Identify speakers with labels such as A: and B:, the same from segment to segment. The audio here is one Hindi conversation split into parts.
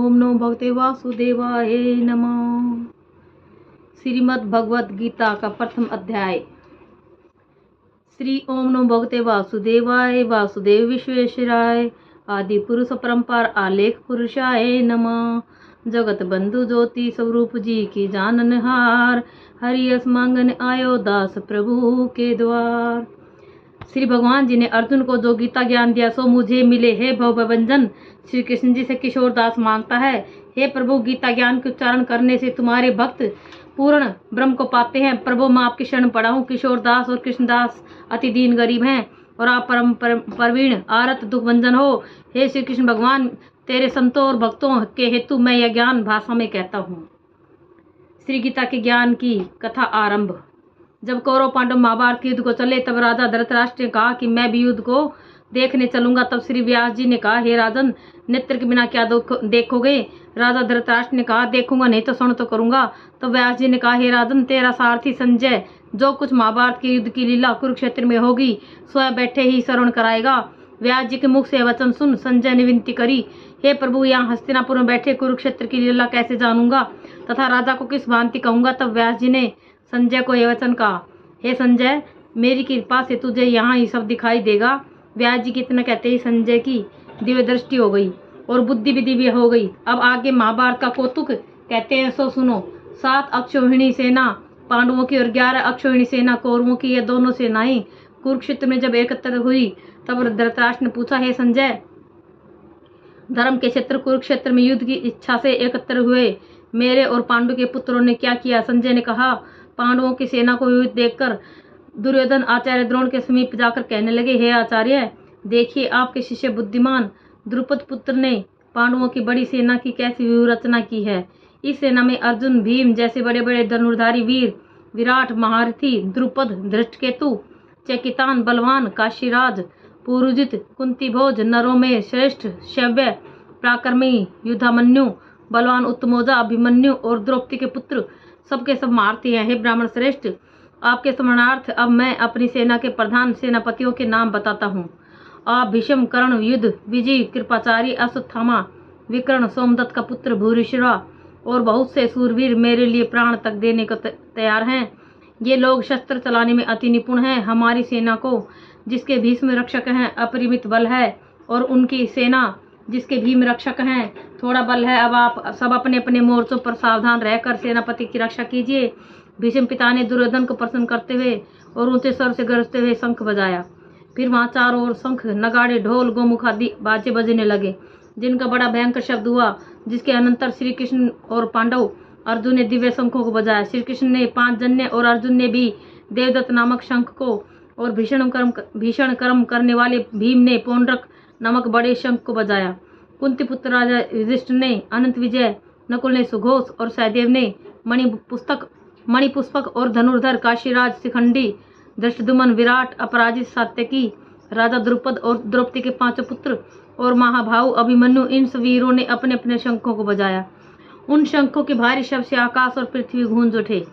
A: ओम नमो भगवते वासुदेवाय नमः। श्रीमद् भगवद गीता का प्रथम अध्याय। श्री ओम नमो भगवते वासुदेवाय वासुदेव विश्वेश्वराय आदि पुरुष परंपर आलेख पुरुषाय नमः। जगत बंधु ज्योति स्वरूप जी की जाननहार, हरियस मांगन आयो दास प्रभु के द्वार। श्री भगवान जी ने अर्जुन को जो गीता ज्ञान दिया सो मुझे मिले। हे भवभंजन, श्री कृष्ण जी से किशोर दास मांगता है, हे प्रभु, गीता ज्ञान के उच्चारण करने से तुम्हारे भक्त पूर्ण ब्रह्म को पाते हैं। प्रभु, मैं आपकी शरण पड़ा हूँ। किशोर दास और कृष्णदास अति दीन गरीब हैं और आप परम प्रवीण आरत दुख भंजन हो। हे श्री कृष्ण भगवान, तेरे संतों और भक्तों के हेतु मैं यह ज्ञान भाषा में कहता हूँ। श्री गीता के ज्ञान की कथा आरंभ। जब कौरव पांडव महाभारत के युद्ध को चले तब राजा धृतराष्ट्र ने कहा कि मैं भी युद्ध को देखने चलूंगा। तब श्री व्यास जी ने कहा, हे राजन, नेत्र के बिना क्या देखोगे? राजा धृतराष्ट्र ने कहा, देखूंगा नहीं तो सुन तो करूंगा। तब व्यास जी ने कहा, हे राजन, तेरा सारथी संजय जो कुछ महाभारत के युद्ध की लीला कुरुक्षेत्र में होगी स्वयं बैठे ही श्रवण कराएगा। व्यास जी के मुख से वचन सुन संजय ने विनती करी, हे प्रभु, यहाँ हस्तिनापुर में बैठे कुरुक्षेत्र की लीला कैसे जानूंगा तथा राजा को किस भांति कहूंगा? तब व्यास जी ने संजय को यह वचन कहा, हे संजय, मेरी कृपा से तुझे यहाँ ही सब दिखाई देगा। व्यास जी की इतना कहते ही संजय की दिव्य दृष्टि हो गई और बुद्धि भी दिव्य हो गई। अब आगे महाभारत का कौतुक कहते हैं सो सुनो। 7 अक्षौहिणी सेना पांडवों की और 11 अक्षौहिणी सेना कौरवों की, ये दोनों सेनाएं कुरुक्षेत्र में जब एकत्र हुई तब धृतराष्ट्र ने पूछा, हे संजय, धर्म के क्षेत्र कुरुक्षेत्र में युद्ध की इच्छा से एकत्र हुए मेरे और पांडु के पुत्रों ने क्या किया? संजय ने कहा, पांडवों की सेना को युद्ध देखकर दुर्योधन आचार्य द्रोण के समीप जाकर कहने लगे, हे आचार्य, देखिए आपके शिष्य बुद्धिमान द्रुपद पुत्र ने पांडवों की बड़ी सेना की कैसी व्यूह रचना की है। इस सेना में अर्जुन, भीम जैसे बड़े बड़े धनुर्धारी वीर, विराट महारथी, द्रुपद, धृष्टकेतु, चेकितान बलवान, काशीराज, पुरुजित, कुंती भोज, नरों में श्रेष्ठ शव्य, पराक्रमी युधामन्यु, बलवान उत्तमोजा, अभिमन्यु और द्रौपदी के पुत्र सबके सब महारथी हैं। हे ब्राह्मण श्रेष्ठ, आपके स्मरणार्थ अब मैं अपनी सेना के प्रधान सेनापतियों के नाम बताता हूँ। आप भीष्म, कर्ण, युद्ध, विजय, कृपाचारी, अश्वत्थामा, विकर्ण, सोमदत्त का पुत्र भूरिश्रवा और बहुत से सूरवीर मेरे लिए प्राण तक देने को तैयार हैं। ये लोग शस्त्र चलाने में अति निपुण हैं। हमारी सेना को जिसके भीष्म रक्षक हैं अपरिमित बल है और उनकी सेना जिसके भीम रक्षक हैं थोड़ा बल है। अब आप सब अपने अपने मोर्चों पर सावधान रहकर सेनापति की रक्षा कीजिए। भीष्म पिता ने दुर्योधन को प्रसन्न करते हुए और ऊंचे स्वर से गरजते हुए शंख बजाया। फिर वहां चारों ओर शंख, नगाड़े, ढोल, गोमुख आदि बाजे बजने लगे, जिनका बड़ा भयंकर शब्द हुआ। जिसके अनंतर श्री कृष्ण और पांडव अर्जुन ने दिव्य शंखों को बजाया। श्री कृष्ण ने 5 जन्य और अर्जुन ने भी देवदत्त नामक शंख को और भीषण कर्म करने वाले भीम ने पौंड्रक नामक बड़े शंख को बजाया। कुंती पुत्र राजा युधिष्ठिर ने अनंत विजय, नकुल ने सुघोष और सहदेव ने मणिपुष्पक और धनुर्धर काशीराज, शिखंडी, धृष्टद्युम्न, विराट, अपराजित, सात्यकी, राजा द्रुपद और द्रौपदी के 5 पुत्र और महाभाऊ अभिमन्यु, इन सब वीरों ने अपने अपने शंखों को बजाया। उन शंखों के भारी शब्द से आकाश और पृथ्वी गूंज उठे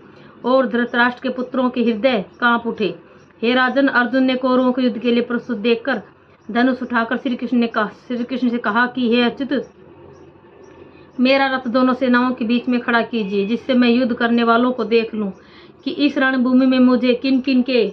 A: और धृतराष्ट्र के पुत्रों के हृदय कांप उठे। हे राजन, अर्जुन ने कौरवों को युद्ध के लिए प्रस्तुत देखकर धनुष उठाकर श्री कृष्ण से कहा कि हे अच्युत, मेरा रथ दोनों सेनाओं के बीच में खड़ा कीजिए, जिससे मैं युद्ध करने वालों को देख लूं कि इस रणभूमि में मुझे किन किन के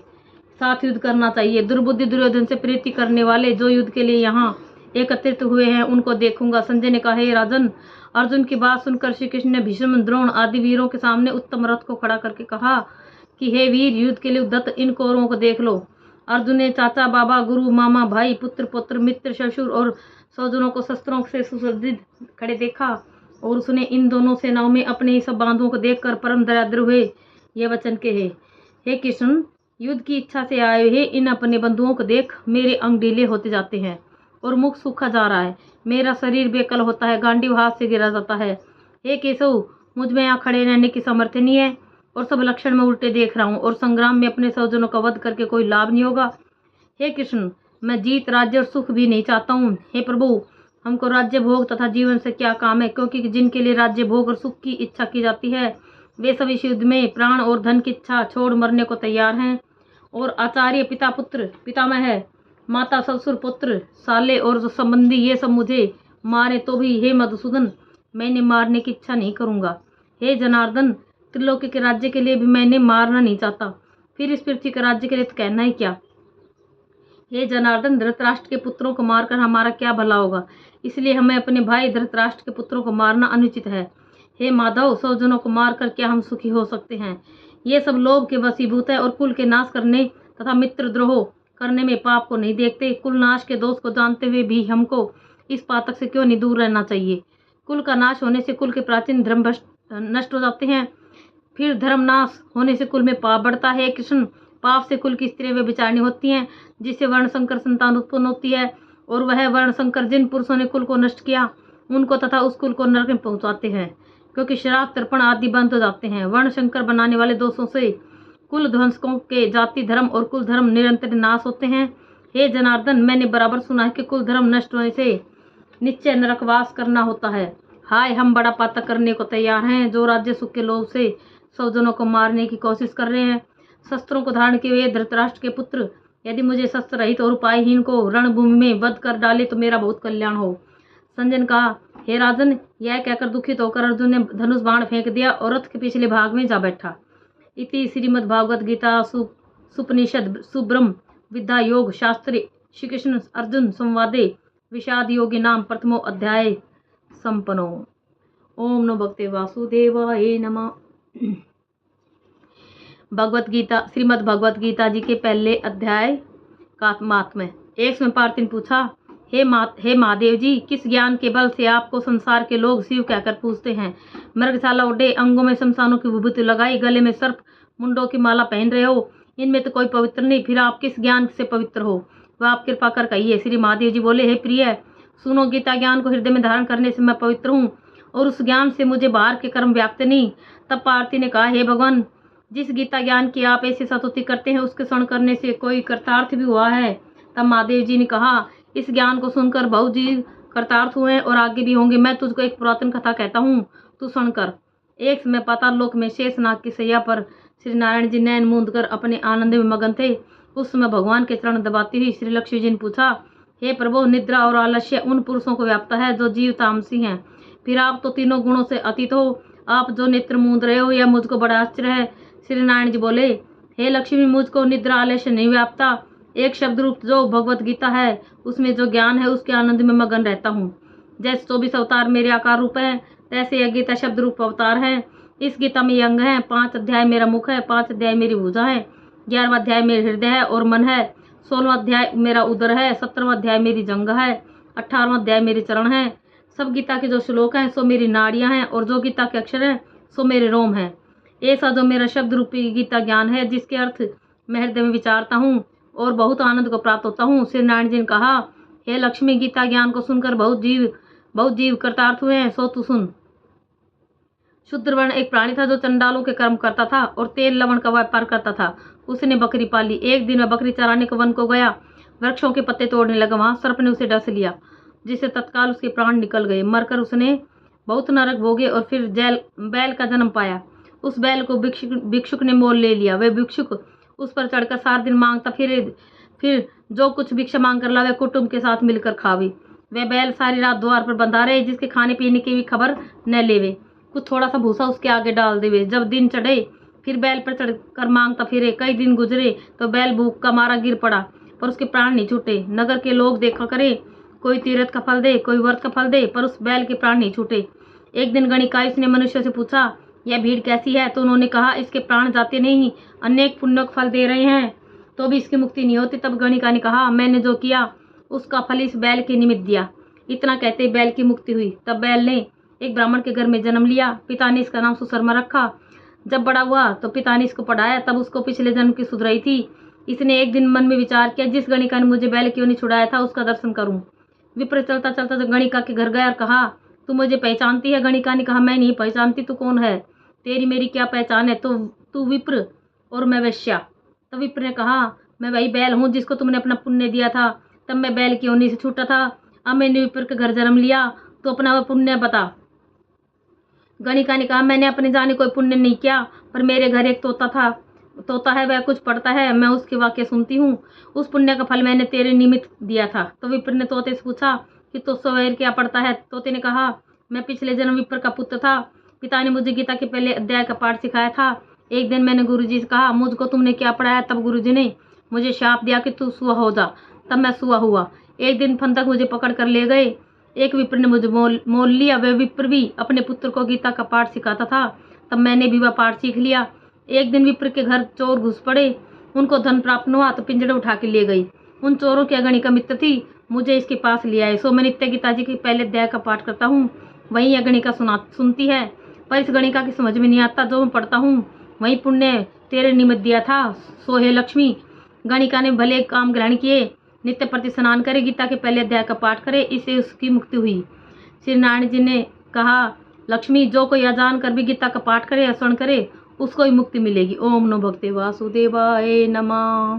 A: साथ युद्ध करना चाहिए। दुर्बुद्धि दुर्योधन से प्रीति करने वाले जो युद्ध के लिए यहाँ एकत्रित हुए हैं उनको देखूंगा। संजय ने कहा, हे राजन, अर्जुन की बात सुनकर श्री कृष्ण ने भीष्म, द्रोण आदि वीरों के सामने उत्तम रथ को खड़ा करके कहा कि हे वीर, युद्ध के लिए उद्यत इन कौरवों को देख लो। अर्जुन ने चाचा, बाबा, गुरु, मामा, भाई, पुत्र, पुत्र, मित्र, ससुर और स्वजनों को शस्त्रों से सुसज्जित खड़े देखा और उसने इन दोनों सेनाओं में अपने ही सब बांधुओं को देखकर परम दरिद्र हुए ये वचन कहे, हे कृष्ण, युद्ध की इच्छा से आए हुए इन अपने बंधुओं को देख मेरे अंग ढीले होते जाते हैं और मुख सूखा जा रहा है। मेरा शरीर बेकल होता है, गांडीव हाथ से गिरा जाता है। हे केशव, मुझ में यहाँ खड़े रहने की सामर्थ्य नहीं है और सब लक्षण में उल्टे देख रहा हूँ और संग्राम में अपने स्वजनों का वध करके कोई लाभ नहीं होगा। हे कृष्ण, मैं जीत, राज्य और सुख भी नहीं चाहता हूँ। हे प्रभु, हमको राज्य भोग तथा जीवन से क्या काम है, क्योंकि जिनके लिए राज्य भोग और सुख की इच्छा की जाती है वे सब इस युद्ध में प्राण और धन की इच्छा छोड़ मरने को तैयार हैं। और आचार्य, पिता, पुत्र, पितामह, माता, ससुर, पुत्र, साले और जो संबंधी ये सब मुझे मारे तो भी हे मधुसूदन, मैं इन्हें मारने की इच्छा नहीं करूंगा। हे जनार्दन, त्रिलोकी के राज्य के लिए भी मैं इन्हें मारना नहीं चाहता, फिर इस पृथ्वी के राज्य के लिए तो कहना ही क्या। हे जनार्दन, धृतराष्ट्र के पुत्रों को मारकर हमारा क्या भला होगा, इसलिए हमें अपने भाई धृतराष्ट्र के पुत्रों को मारना अनुचित है। हे माधव, स्वजनों को मारकर क्या हम सुखी हो सकते हैं। ये सब लोभ के वशीभूत है और कुल के नाश करने तथा मित्रद्रोह करने में पाप को नहीं देखते। कुल नाश के दोष को जानते हुए भी हमको इस पातक से क्यों नहीं दूर रहना चाहिए। कुल का नाश होने से कुल के प्राचीन धर्म नष्ट हो जाते हैं, फिर धर्म नाश होने से कुल में पाप बढ़ता है। कृष्ण, पाप से कुल की स्त्रियां व्यभिचारिणी होती हैं, जिससे वर्णशंकर संतान उत्पन्न होती है, और वह वर्णशंकर जिन पुरुषों ने कुल को नष्ट किया उनको तथा उस कुल को नरक में पहुंचाते हैं, क्योंकि श्राप तर्पण आदि बंद हो जाते हैं। वर्णशंकर बनाने वाले दोषों से कुल ध्वंसकों के जाति धर्म और कुल धर्म निरंतर नाश होते हैं। हे जनार्दन, मैंने बराबर सुना है कि कुल धर्म नष्ट होने से निश्चय नरकवास करना होता है। हाय, हम बड़ा पातक करने को तैयार हैं, जो राज्य सुख के लोभ से स्वजनों को मारने की कोशिश कर रहे हैं। शस्त्रों को धारण किए हुए धृतराष्ट्र के पुत्र, यदि मुझे शस्त्र रहित और उपायहीन को रणभूमि में वध कर डाले तो मेरा बहुत कल्याण हो। संजय ने कहा, हे राजन, यह कहकर दुखित होकर अर्जुन ने धनुष बाण फेंक दिया और रथ के पिछले भाग में जा बैठा। इति श्रीमद् भागवत गीता सुपनिषद सुब्रह्म विद्या योग शास्त्रे श्री कृष्ण अर्जुन संवादे विषाद योगी नाम प्रथमो अध्याय संपन्नो। ओम नमो भगवते वासुदेवाय नमः। भगवत गीता, श्रीमद् भगवत गीता जी के पहले अध्याय का महात्म्य। एक समय पार्थिव ने पूछा, हे महादेव जी, किस ज्ञान के बल से आपको संसार के लोग शिव कहकर पूछते हैं। मृगशाला उड़े, अंगों में शमशानों की विभूति लगाई, गले में सर्प मुंडों की माला पहन रहे हो, इनमें तो कोई पवित्र नहीं, फिर आप किस ज्ञान से पवित्र हो, वह आप कृपा कर कहिए। श्री महादेव जी बोले, हे प्रिय, सुनो, गीता ज्ञान को हृदय में धारण करने से मैं पवित्र हूँ और उस ज्ञान से मुझे बाहर के कर्म व्याप्त नहीं। तब पार्थिव ने कहा, हे भगवान, जिस गीता ज्ञान की आप ऐसी स्तुति करते हैं उसके श्रवण करने से कोई कृतार्थ भी हुआ है। तब महादेव जी ने कहा, इस ज्ञान को सुनकर बहुत जीव कृतार्थ हुए और आगे भी होंगे। मैं तुझको एक पुरातन कथा कहता हूँ, तू सुन कर। एक समय पाताल लोक में शेषनाग की सैया पर श्री नारायण जी नैन मूंद कर अपने आनंद में मगन थे। उस समय भगवान के चरण दबाती हुई श्री लक्ष्मी जी ने पूछा, हे प्रभु, निद्रा और आलस्य उन पुरुषों को व्याप्त है जो जीव तामसी हैं, फिर आप तो तीनों गुणों से अतीत हो, आप जो नेत्र मूंद रहे हो यह मुझको बड़ा आश्चर्य है। श्री नारायण जी बोले, हे लक्ष्मी, मुझको निद्रा आलस्य नहीं व्यापता। एक शब्द रूप जो भगवत गीता है उसमें जो ज्ञान है उसके आनंद में मगन रहता हूँ। जैसे 24 अवतार मेरे आकार रूप है, तैसे यह गीता शब्द रूप अवतार है। इस गीता में ये अंग है। 5 अध्याय मेरा मुख है, 5 अध्याय मेरी भुजा है, 11वां अध्याय मेरे हृदय है और मन है, 16वां अध्याय मेरा उदर है, 17वां अध्याय मेरी जंघा है, 18वां अध्याय मेरे चरण है। सब गीता के जो श्लोक हैं सो मेरी नाड़ियां हैं और जो गीता के अक्षर हैं सो मेरे रोम हैं। ऐसा जो मेरा शब्द रूपी गीता ज्ञान है जिसके अर्थ मैं हृदय में विचारता हूँ और बहुत आनंद को प्राप्त होता हूँ। श्री नारायण जी ने कहा, हे लक्ष्मी, गीता ज्ञान को सुनकर बहुत जीव कृतार्थ हुए हैं, सो तू सुन। शूद्रवर्ण एक प्राणी था जो चंडालों के कर्म करता था और तेल लवण का व्यापार करता था। उसने बकरी पाली। एक दिन वह बकरी चराने को वन को गया, वृक्षों के पत्ते तोड़ने लगा। वहां सर्प ने उसे डस लिया, जिससे तत्काल उसके प्राण निकल गए। मरकर उसने बहुत नरक भोगे और फिर बैल का जन्म पाया। उस बैल को भिक्षुक ने मोल ले लिया। वह भिक्षुक उस पर चढ़कर सारा दिन मांगता फिर जो कुछ भिक्षा मांग कर लावे कुटुंब के साथ मिलकर खावे। वह बैल सारी रात द्वार पर बंधा रहे, जिसके खाने पीने की भी खबर न लेवे। कुछ थोड़ा सा भूसा उसके आगे डाल देवे। जब दिन चढ़े फिर बैल पर चढ़कर मांगता फिरे। कई दिन गुजरे तो बैल भूख का मारा गिर पड़ा, पर उसके प्राण नहीं छूटे। नगर के लोग देखा करे, कोई तीर्थ का फल दे, कोई व्रत का फल दे, पर उस बैल के प्राण नहीं छूटे। एक दिन गणिकायुष ने मनुष्य से पूछा, यह भीड़ कैसी है? तो उन्होंने कहा, इसके प्राण जाते नहीं, अनेक पुण्यों का फल दे रहे हैं तो भी इसकी मुक्ति नहीं होती। तब गणिका ने कहा, मैंने जो किया उसका फल इस बैल के निमित्त दिया। इतना कहते बैल की मुक्ति हुई। तब बैल ने एक ब्राह्मण के घर में जन्म लिया। पिता ने इसका नाम सुशर्मा रखा। जब बड़ा हुआ तो पिता ने इसको पढ़ाया। तब उसको पिछले जन्म की सुध रही थी। इसने एक दिन मन में विचार किया, जिस गणिका ने मुझे बैल क्यों नहीं छुड़ाया था उसका दर्शन करूं। विप्र चलता चलता तो गणिका के घर गया और कहा, तू मुझे पहचानती है? गणिका ने कहा, मैं नहीं पहचानती, तू कौन है? तेरी मेरी क्या पहचान है? तो तू विप्र और मैं वैश्या। तब विप्र ने कहा, मैं वही बैल हूँ जिसको तुमने अपना पुण्य दिया था। तब मैं बैल की योनि से छूटा था। अब मैंने विप्र के घर जन्म लिया, तो अपना वह पुण्य बता। गणिका ने कहा, मैंने अपने जाने कोई पुण्य नहीं किया, पर मेरे घर एक तोता है, वह कुछ पढ़ता है, मैं उसके वाक्य सुनती हूँ। उस पुण्य का फल मैंने तेरे निमित्त दिया था। तो विप्र ने तोते से पूछा कि तो सवेर क्या पढ़ता है? तोते ने कहा, मैं पिछले जन्म विप्र का पुत्र था। पिता ने मुझे गीता के पहले अध्याय का पाठ सिखाया था। एक दिन मैंने गुरुजी से कहा, मुझको तुमने क्या पढ़ाया? तब गुरुजी ने मुझे शाप दिया कि तू सुआ हो जा। तब मैं सुआ हुआ। एक दिन फंदक मुझे पकड़ कर ले गए। एक विप्र ने मुझे मोल लिया। वह विप्र भी अपने पुत्र को गीता का पाठ सिखाता था। तब मैंने भी वह पाठ सीख लिया। एक दिन विप्र के घर चोर घुस पड़े। उनको धन प्राप्त हुआ तो पिंजड़े उठा के ले गई। उन चोरों की अगणिका मित्र थी। मुझे इसके पास ले आए। सो मैं नित्य गीता जी के पहले अध्याय का पाठ करता हूँ। वहीं अगणिका सुनती है, पर इस गणिका की समझ में नहीं आता। जो मैं पढ़ता हूँ वही पुण्य तेरे निमित्त दिया था। सो हे लक्ष्मी, गणिका ने भले काम ग्रहण किए। नित्य प्रति स्नान करे, गीता के पहले अध्याय का पाठ करे, इससे उसकी मुक्ति हुई। श्री नारायण जी ने कहा, लक्ष्मी, जो कोई अजान कर भी गीता का पाठ करे या श्रवण करे उसको ही मुक्ति मिलेगी। ओम नमो भगवते वासुदेवाय नमः।